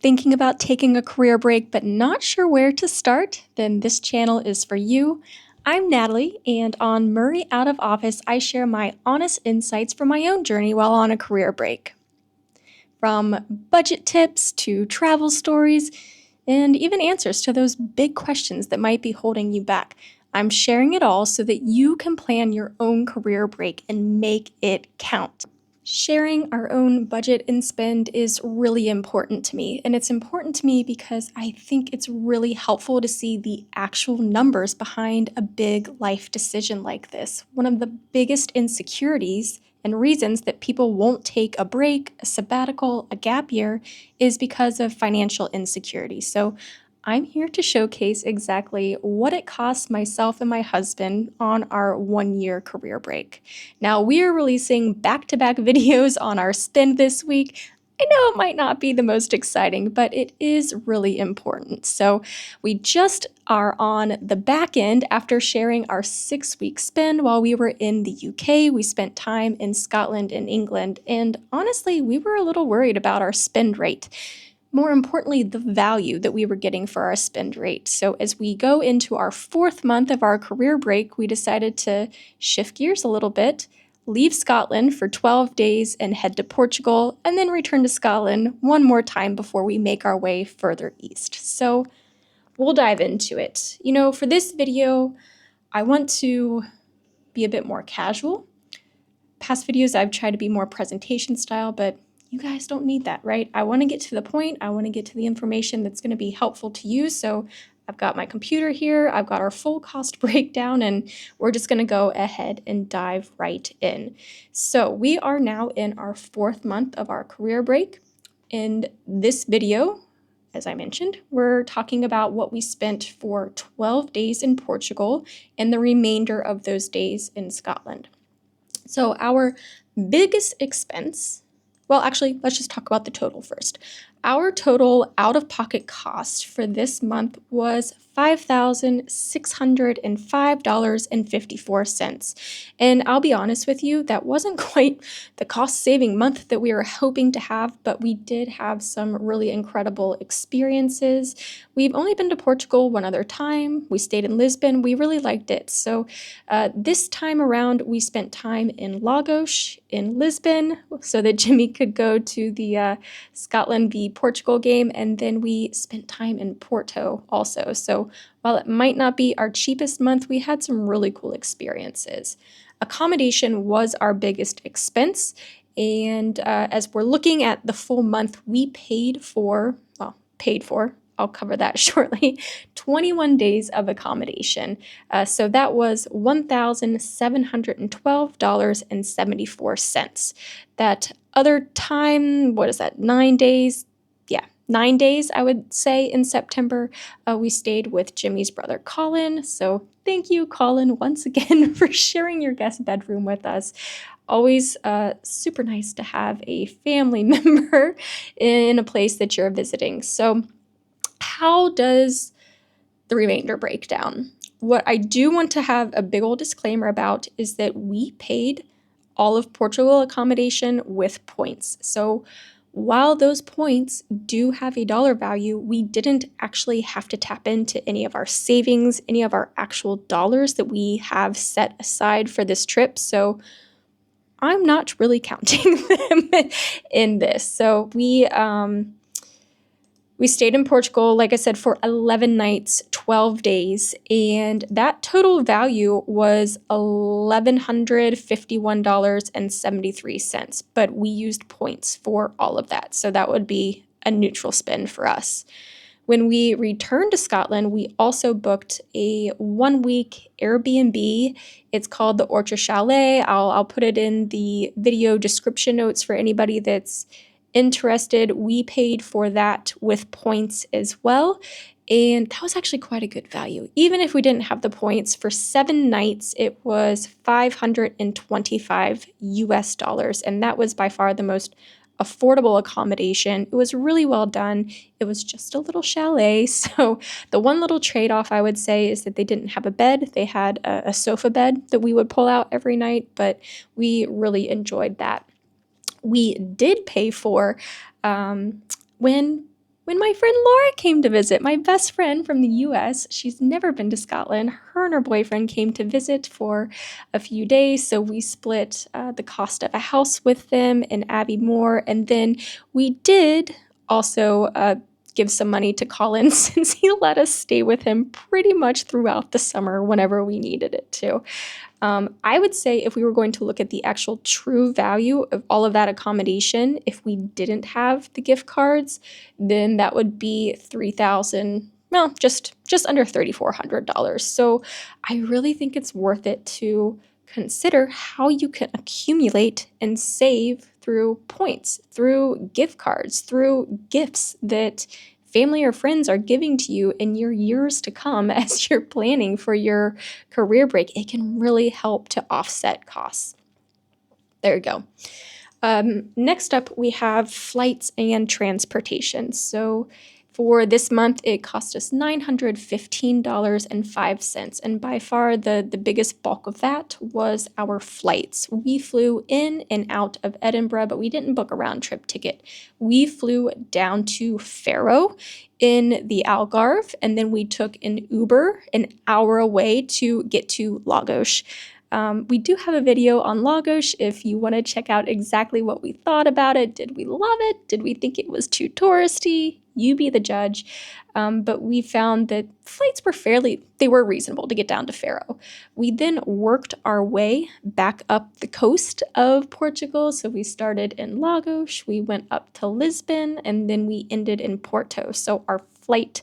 Thinking about taking a career break but not sure where to start? Then this channel is for you. I'm Natalie, and on Murray Out of Office, I share my honest insights from my own journey while on a career break. From budget tips to travel stories, and even answers to those big questions that might be holding you back. I'm sharing it all so that you can plan your own career break and make it count. Sharing our own budget and spend is really important to me, and it's important to me because I think it's really helpful to see the actual numbers behind a big life decision like this. One of the biggest insecurities and reasons that people won't take a break, a sabbatical, a gap year is because of financial insecurity. So I'm here to showcase exactly what it costs myself and my husband on our 1-year career break. Now, we are releasing back-to-back videos on our spend this week. I know it might not be the most exciting, but it is really important. So we just are on the back end after sharing our 6-week spend while we were in the UK. We spent time in Scotland and England, and honestly, we were a little worried about our spend rate. More importantly, the value that we were getting for our spend rate. So as we go into our 4th month of our career break, we decided to shift gears a little bit, leave Scotland for 12 days and head to Portugal, and then return to Scotland one more time before we make our way further east. So we'll dive into it. For this video, I want to be a bit more casual. Past videos, I've tried to be more presentation style, but you guys don't need that, right? I want to get to the point. I want to get to the information that's going to be helpful to you. So I've got my computer here. I've got our full cost breakdown, and we're just going to go ahead and dive right in. So we are now in our 4th month of our career break. In this video, as I mentioned, we're talking about what we spent for 12 days in Portugal and the remainder of those days in Scotland. So our biggest expense, well, actually, let's just talk about the total first. Our total out-of-pocket cost for this month was $5,605.54. And I'll be honest with you, that wasn't quite the cost-saving month that we were hoping to have, but we did have some really incredible experiences. We've only been to Portugal one other time. We stayed in Lisbon. We really liked it. So this time around, we spent time in Lagos, in Lisbon, so that Jimmy could go to the Scotland v Portugal game, and then we spent time in Porto also. So while it might not be our cheapest month, we had some really cool experiences. Accommodation was our biggest expense, and as we're looking at the full month, we paid for, I'll cover that shortly, 21 days of accommodation. So that was $1,712.74. That other time, 9 days? Yeah, 9 days, I would say, in September, we stayed with Jimmy's brother, Colin. So thank you, Colin, once again for sharing your guest bedroom with us. Always super nice to have a family member in a place that you're visiting. So how does the remainder break down? What I do want to have a big old disclaimer about is that we paid all of Portugal accommodation with points. So while those points do have a dollar value, we didn't actually have to tap into any of our savings, any of our actual dollars that we have set aside for this trip. So I'm not really counting them in this. So we stayed in Portugal, like I said, for 11 nights, 12 days, and that total value was $1,151.73, but we used points for all of that, so that would be a neutral spend for us. When we returned to Scotland, we also booked a 1-week Airbnb. It's called the Orchard Chalet. I'll put it in the video description notes for anybody that's interested. We paid for that with points as well, and that was actually quite a good value. Even if we didn't have the points, for 7 nights, it was $525 US, and that was by far the most affordable accommodation. It was really well done. It was just a little chalet, so the one little trade-off I would say is that they didn't have a bed. They had a sofa bed that we would pull out every night, but we really enjoyed that. We did pay for when when my friend Laura came to visit, my best friend from the US. She's never been to Scotland. Her and her boyfriend came to visit for a few days, so we split the cost of a house with them in Aviemore, and then we did also give some money to Colin since he let us stay with him pretty much throughout the summer whenever we needed it to. I would say if we were going to look at the actual true value of all of that accommodation, if we didn't have the gift cards, then that would be 3,000, well, just under $3,400. So I really think it's worth it to consider how you can accumulate and save through points, through gift cards, through gifts that family or friends are giving to you in your years to come as you're planning for your career break. It can really help to offset costs. There you go. Next up, we have flights and transportation. So for this month, it cost us $915.05. And by far, the biggest bulk of that was our flights. We flew in and out of Edinburgh, but we didn't book a round trip ticket. We flew down to Faro in the Algarve, and then we took an Uber an hour away to get to Lagos. We do have a video on Lagos if you want to check out exactly what we thought about it. Did we love it? Did we think it was too touristy? You be the judge. But we found that flights were they were reasonable to get down to Faro. We then worked our way back up the coast of Portugal. So we started in Lagos, we went up to Lisbon, and then we ended in Porto. So our flight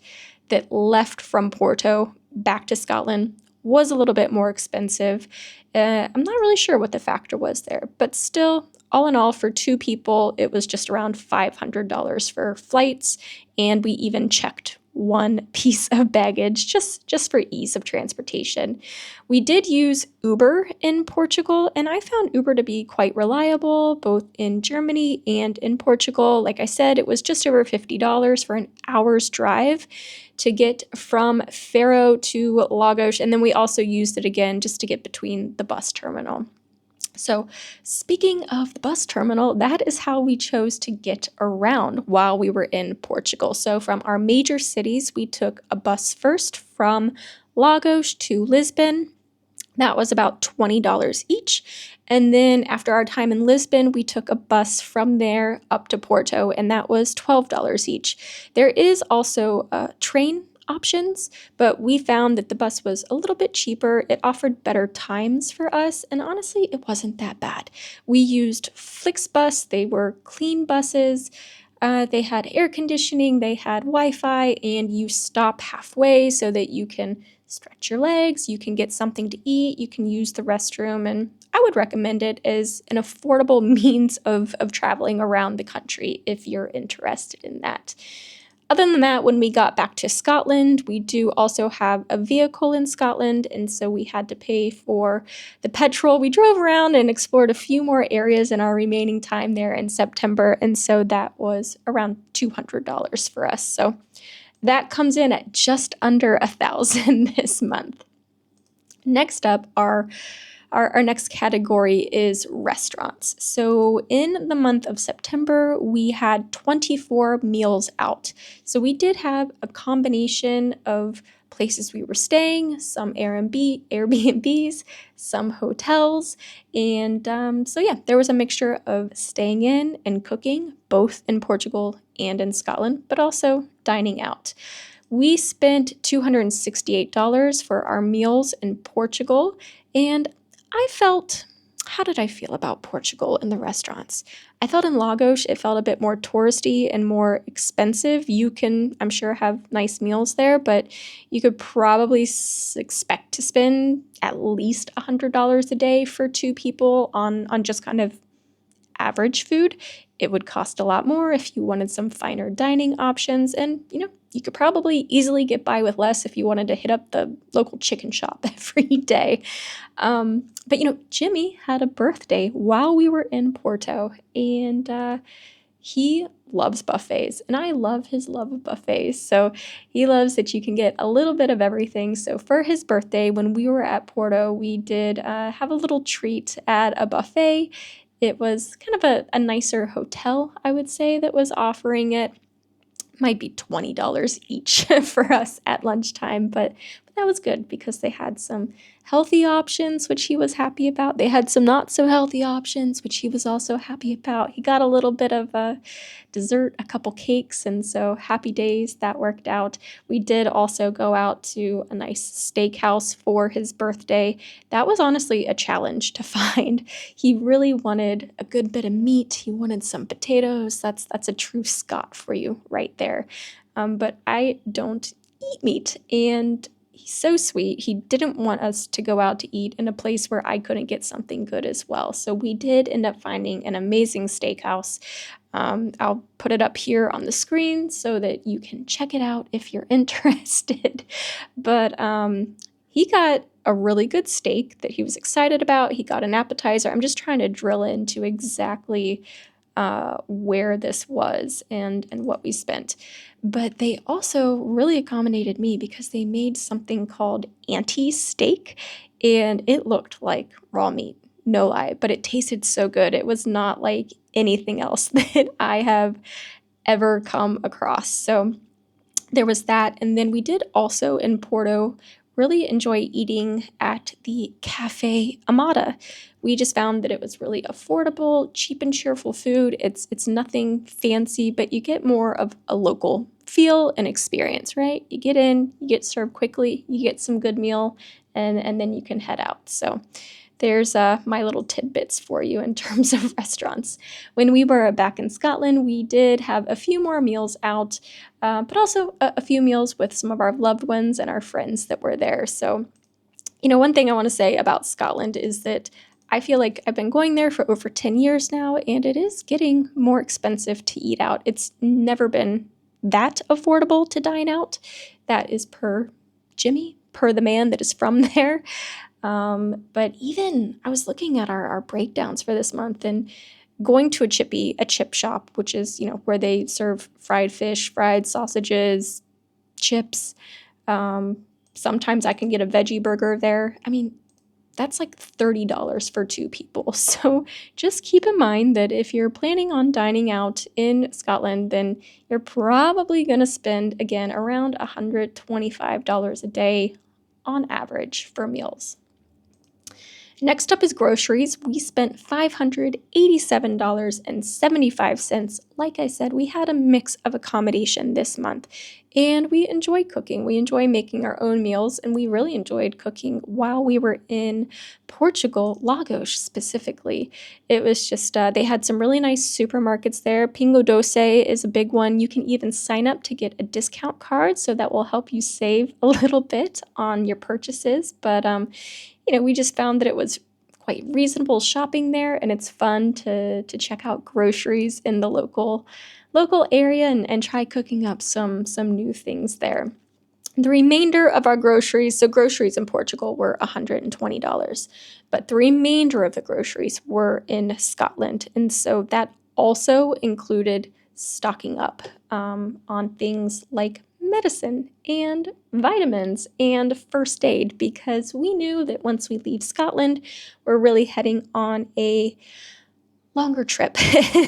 that left from Porto back to Scotland was a little bit more expensive. I'm not really sure what the factor was there, but still, all in all, for two people, it was just around $500 for flights, and we even checked one piece of baggage just for ease of transportation. We did use Uber in Portugal, and I found Uber to be quite reliable, both in Germany and in Portugal. Like I said, it was just over $50 for an hour's drive to get from Faro to Lagos, and then we also used it again just to get between the bus terminal. So speaking of the bus terminal, that is how we chose to get around while we were in Portugal. So from our major cities, we took a bus first from Lagos to Lisbon. That was about $20 each. And then after our time in Lisbon, we took a bus from there up to Porto, and that was $12 each. There is also train options, but we found that the bus was a little bit cheaper. It offered better times for us, and honestly, it wasn't that bad. We used Flixbus. They were clean buses. They had air conditioning, they had Wi-Fi, and you stop halfway so that you can stretch your legs, you can get something to eat, you can use the restroom, and I would recommend it as an affordable means of traveling around the country if you're interested in that. Other than that, when we got back to Scotland, we do also have a vehicle in Scotland, and so we had to pay for the petrol. We drove around and explored a few more areas in our remaining time there in September, and so that was around $200 for us. So that comes in at just under $1,000 this month. Next up, our next category is restaurants. So in the month of September, we had 24 meals out. So we did have a combination of places we were staying, some Airbnbs, some hotels, and so yeah, there was a mixture of staying in and cooking, both in Portugal and in Scotland, but also dining out. We spent $268 for our meals in Portugal, and how did I feel about Portugal in the restaurants? I felt in Lagos, it felt a bit more touristy and more expensive. You can, I'm sure, have nice meals there, but you could probably expect to spend at least $100 a day for two people on just kind of average food. It would cost a lot more if you wanted some finer dining options, and you could probably easily get by with less if you wanted to hit up the local chicken shop every day. But Jimmy had a birthday while we were in Porto, and he loves buffets, and I love his love of buffets. So he loves that you can get a little bit of everything. So for his birthday, when we were at Porto, we did have a little treat at a buffet. It was kind of a nicer hotel, I would say, that was offering it. might be $20 each for us at lunchtime, but that was good because they had some healthy options, which he was happy about. They had some not so healthy options, which he was also happy about. He got a little bit of a dessert, a couple cakes, and so happy days, that worked out. We did also go out to a nice steakhouse for his birthday. That was honestly a challenge to find. He really wanted a good bit of meat. He wanted some potatoes. That's a true Scot for you right there. But I don't eat meat, and he's so sweet. He didn't want us to go out to eat in a place where I couldn't get something good as well. So we did end up finding an amazing steakhouse. I'll put it up here on the screen so that you can check it out if you're interested. But he got a really good steak that he was excited about. He got an appetizer. I'm just trying to drill into exactly where this was and what we spent. But they also really accommodated me because they made something called anti-steak, and it looked like raw meat, no lie, but it tasted so good. It was not like anything else that I have ever come across. So there was that. And then we did also in Porto really enjoy eating at the Cafe Amada. We just found that it was really affordable, cheap and cheerful food. It's nothing fancy, but you get more of a local feel and experience, right? You get in, you get served quickly, you get some good meal, and then you can head out. So there's my little tidbits for you in terms of restaurants. When we were back in Scotland, we did have a few more meals out, but also a few meals with some of our loved ones and our friends that were there. So, one thing I want to say about Scotland is that I feel like I've been going there for over 10 years now, and it is getting more expensive to eat out. It's never been that affordable to dine out. That is per Jimmy, per the man that is from there. But even I was looking at our breakdowns for this month and going to a chip shop, which is, where they serve fried fish, fried sausages, chips. Sometimes I can get a veggie burger there. I mean, that's like $30 for two people. So just keep in mind that if you're planning on dining out in Scotland, then you're probably going to spend, again, around $125 a day on average for meals. Next up is groceries. We spent $587.75. Like I said, we had a mix of accommodation this month, and we enjoy cooking. We enjoy making our own meals, and we really enjoyed cooking while we were in Portugal, Lagos specifically. It was just, they had some really nice supermarkets there. Pingo Doce is a big one. You can even sign up to get a discount card, so that will help you save a little bit on your purchases. But we just found that it was quite reasonable shopping there, and it's fun to check out groceries in the local area and try cooking up some new things there. The remainder of our groceries, so groceries in Portugal were $120, but the remainder of the groceries were in Scotland, and so that also included stocking up on things like medicine and vitamins and first aid, because we knew that once we leave Scotland, we're really heading on a longer trip.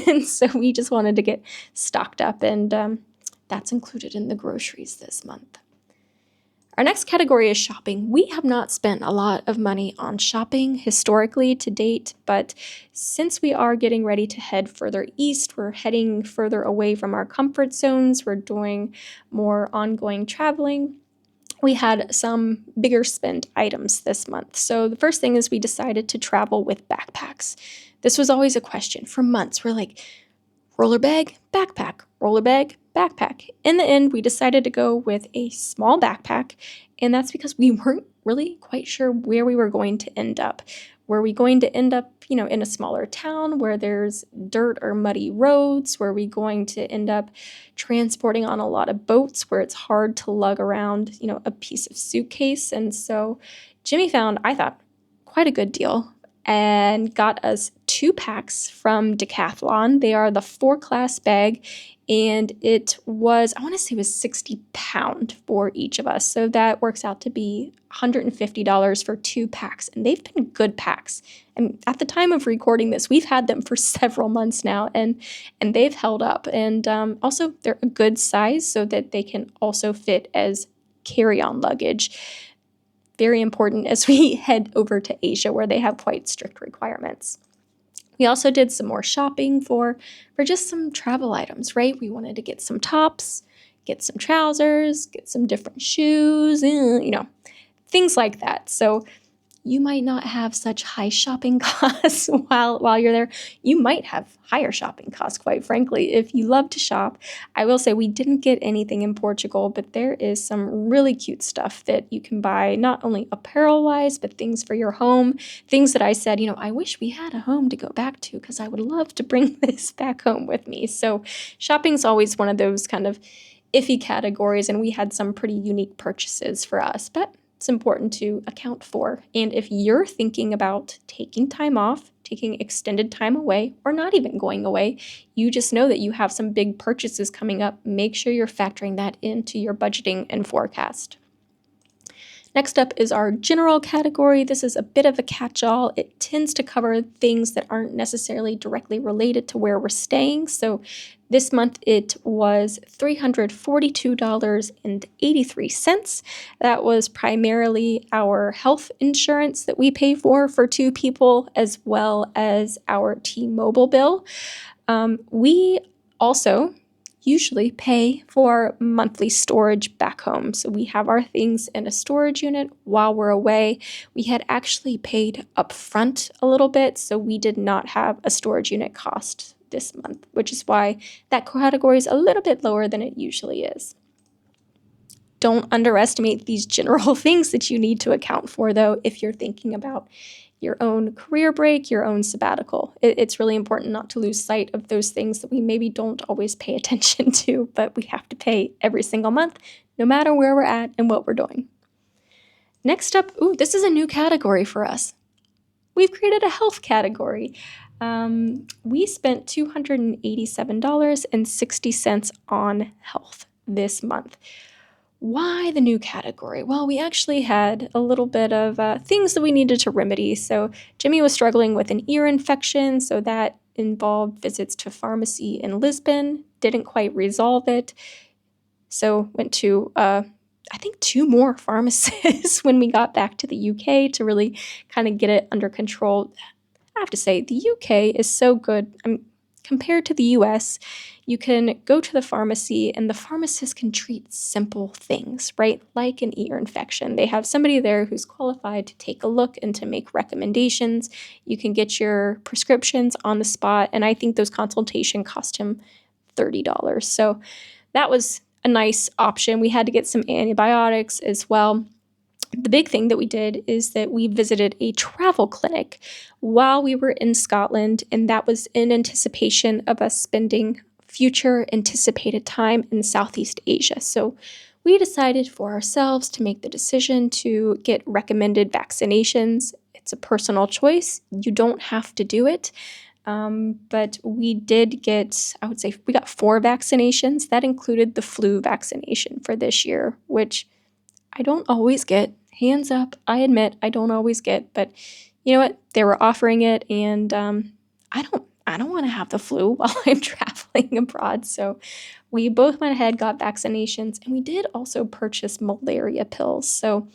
And so we just wanted to get stocked up, and that's included in the groceries this month. Our next category is shopping. We have not spent a lot of money on shopping historically to date, but since we are getting ready to head further east, we're heading further away from our comfort zones, we're doing more ongoing traveling, we had some bigger spend items this month. So the first thing is we decided to travel with backpacks. This was always a question for months. We're like, roller bag, backpack, roller bag, backpack. In the end, we decided to go with a small backpack, and that's because we weren't really quite sure where we were going to end up. Were we going to end up, in a smaller town where there's dirt or muddy roads? Were we going to end up transporting on a lot of boats where it's hard to lug around, a piece of suitcase? And so Jimmy found, I thought, quite a good deal and got us 2 packs from Decathlon. They are the 4-class bag, and it was, I want to say it was £60 for each of us. So that works out to be $150 for 2 packs, and they've been good packs. And at the time of recording this, we've had them for several months now, and they've held up. And also, they're a good size so that they can also fit as carry-on luggage. Very important as we head over to Asia, where they have quite strict requirements. We also did some more shopping for just some travel items, right? We wanted to get some tops, get some trousers, get some different shoes, things like that. So you might not have such high shopping costs while you're there. You might have higher shopping costs, quite frankly, if you love to shop. I will say we didn't get anything in Portugal, but there is some really cute stuff that you can buy, not only apparel-wise, but things for your home, things that I said, I wish we had a home to go back to because I would love to bring this back home with me. So shopping's always one of those kind of iffy categories, and we had some pretty unique purchases for us, but it's important to account for. And if you're thinking about taking time off, taking extended time away, or not even going away, you just know that you have some big purchases coming up, make sure you're factoring that into your budgeting and forecast. Next up is our general category. This is a bit of a catch-all. It tends to cover things that aren't necessarily directly related to where we're staying. So this month it was $342.83. That was primarily our health insurance that we pay for 2 people, as well as our T-Mobile bill. We also usually pay for monthly storage back home. So we have our things in a storage unit while we're away. We had actually paid upfront a little bit, so we did not have a storage unit cost this month, which is why that category is a little bit lower than it usually is. Don't underestimate these general things that you need to account for, though, if you're thinking about your own career break, your own sabbatical. It's really important not to lose sight of those things that we maybe don't always pay attention to, but we have to pay every single month, no matter where we're at and what we're doing. Next up, this is a new category for us. We've created a health category. We spent $287.60 on health this month. Why the new category? Well, we actually had a little bit of things that we needed to remedy. So Jimmy was struggling with an ear infection, so that involved visits to pharmacy in Lisbon. Didn't quite resolve it. So went to, I think, 2 more pharmacists when we got back to the UK to really kind of get it under control. I have to say, the UK is so good. Compared to the US, you can go to the pharmacy and the pharmacist can treat simple things, right? Like an ear infection. They have somebody there who's qualified to take a look and to make recommendations. You can get your prescriptions on the spot, and I think those consultations cost him $30. So that was a nice option. We had to get some antibiotics as well. The big thing that we did is that we visited a travel clinic while we were in Scotland, and that was in anticipation of us spending future anticipated time in Southeast Asia. So we decided for ourselves to make the decision to get recommended vaccinations. It's a personal choice. You don't have to do it. But we did get, I would say we got 4 vaccinations. That included the flu vaccination for this year, which I don't always get. Hands up, I admit I don't always get, but you know what? They were offering it, and I don't want to have the flu while I'm traveling abroad. So we both went ahead, got vaccinations, and we did also purchase malaria pills. So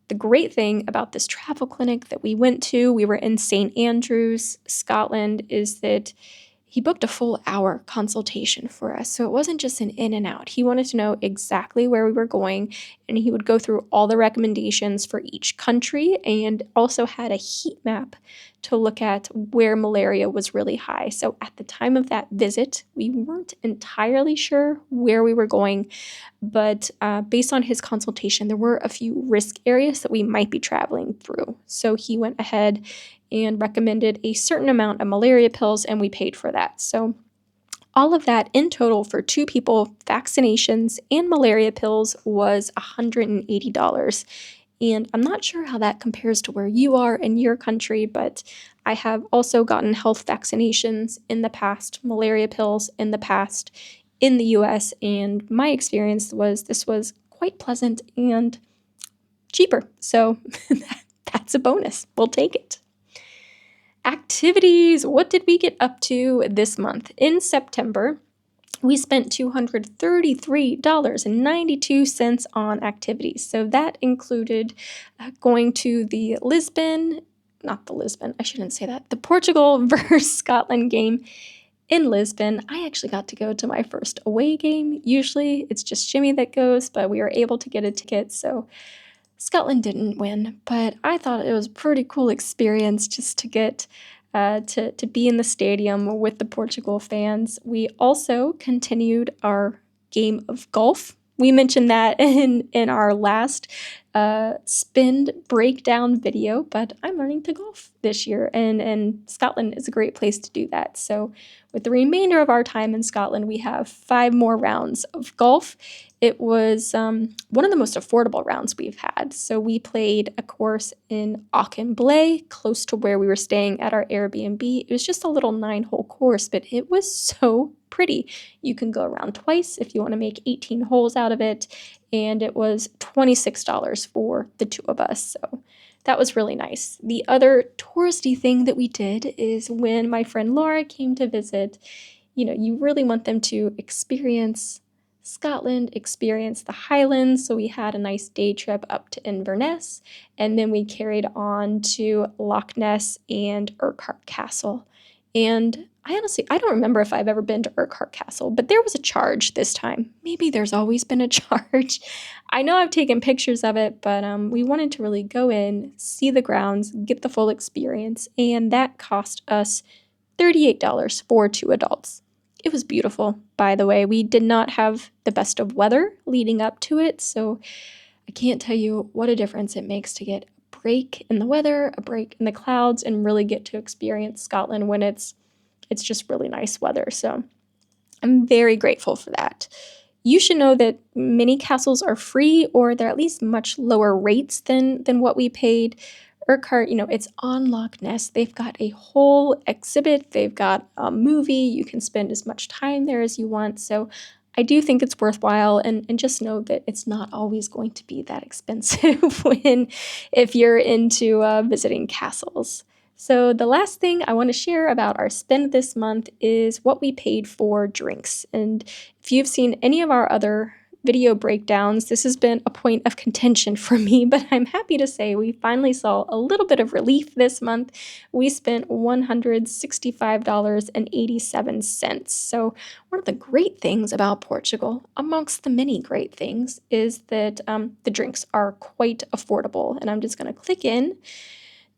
the great thing about this travel clinic that we went to, we were in St. Andrews, Scotland, is that he booked a full hour consultation for us. So it wasn't just an in and out. He wanted to know exactly where we were going, and he would go through all the recommendations for each country, and also had a heat map to look at where malaria was really high. So at the time of that visit, we weren't entirely sure where we were going, but based on his consultation, there were a few risk areas that we might be traveling through. So he went ahead and recommended a certain amount of malaria pills, and we paid for that. So all of that in total for 2 people, vaccinations and malaria pills, was $180. And I'm not sure how that compares to where you are in your country, but I have also gotten health vaccinations in the past, malaria pills in the past, in the US, and my experience was this was quite pleasant and cheaper. So that's a bonus. We'll take it. Activities. What did we get up to this month? In September, we spent $233.92 on activities. So that included going to the Portugal versus Scotland game in Lisbon. I actually got to go to my first away game. Usually it's just Jimmy that goes, but we were able to get a ticket, so Scotland didn't win, but I thought it was a pretty cool experience just to get to be in the stadium with the Portugal fans. We also continued our game of golf. We mentioned that in our last spin breakdown video, but I'm learning to golf this year, and Scotland is a great place to do that. So with the remainder of our time in Scotland, we have 5 more rounds of golf. It was one of the most affordable rounds we've had. So we played a course in Auchinleck, close to where we were staying at our Airbnb. It was just a little 9-hole course, but it was so pretty. You can go around twice if you want to make 18 holes out of it, and it was $26 for the 2 of us. So that was really nice. The other touristy thing that we did is when my friend Laura came to visit, you really want them to experience Scotland, experience the Highlands. So we had a nice day trip up to Inverness, and then we carried on to Loch Ness and Urquhart Castle. And I don't remember if I've ever been to Urquhart Castle, but there was a charge this time. Maybe there's always been a charge. I know I've taken pictures of it, but we wanted to really go in, see the grounds, get the full experience, and that cost us $38 for 2 adults. It was beautiful, by the way. We did not have the best of weather leading up to it, so I can't tell you what a difference it makes to get a break in the weather, a break in the clouds, and really get to experience Scotland when it's just really nice weather. So I'm very grateful for that. You should know that many castles are free, or they're at least much lower rates than what we paid. Urquhart, it's on Loch Ness. They've got a whole exhibit. They've got a movie. You can spend as much time there as you want. So I do think it's worthwhile, and just know that it's not always going to be that expensive if you're into visiting castles. So the last thing I want to share about our spend this month is what we paid for drinks. And if you've seen any of our other video breakdowns, this has been a point of contention for me, but I'm happy to say we finally saw a little bit of relief this month. We spent $165.87. So one of the great things about Portugal, amongst the many great things, is that the drinks are quite affordable. And I'm just going to click in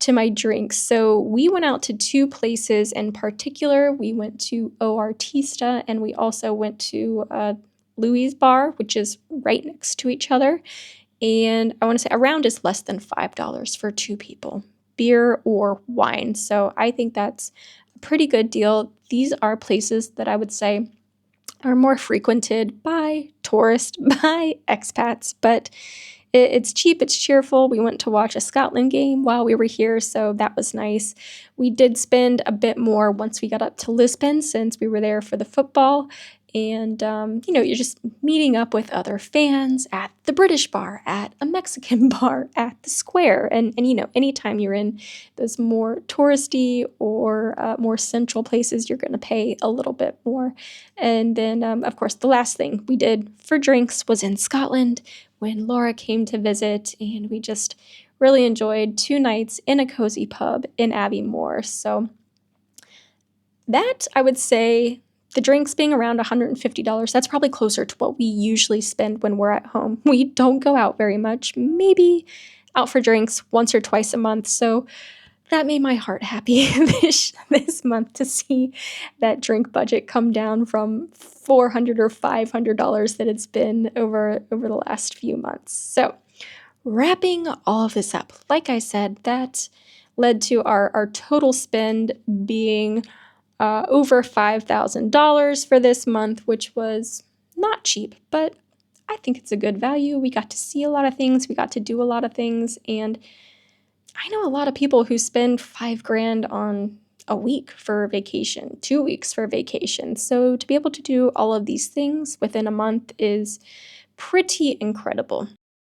to my drinks. So we went out to 2 places in particular. We went to O Artista, and we also went to Louis Bar, which is right next to each other. And I want to say a round is less than $5 for 2 people, beer or wine. So I think that's a pretty good deal. These are places that I would say are more frequented by tourists, by expats, but it's cheap, it's cheerful. We went to watch a Scotland game while we were here, so that was nice. We did spend a bit more once we got up to Lisbon, since we were there for the football. And, you're just meeting up with other fans at the British bar, at a Mexican bar, at the square. And anytime you're in those more touristy or more central places, you're going to pay a little bit more. And then, of course, the last thing we did for drinks was in Scotland when Laura came to visit, and we just really enjoyed 2 nights in a cozy pub in Aviemore. So that, I would say, the drinks being around $150, that's probably closer to what we usually spend when we're at home. We don't go out very much, maybe out for drinks once or twice a month. So that made my heart happy this month to see that drink budget come down from $400 or $500 that it's been over the last few months. So wrapping all of this up, like I said, that led to our total spend being over $5,000 for this month, which was not cheap, but I think it's a good value. We got to see a lot of things. We got to do a lot of things. And I know a lot of people who spend $5,000 on a week for vacation, 2 weeks for vacation. So to be able to do all of these things within a month is pretty incredible.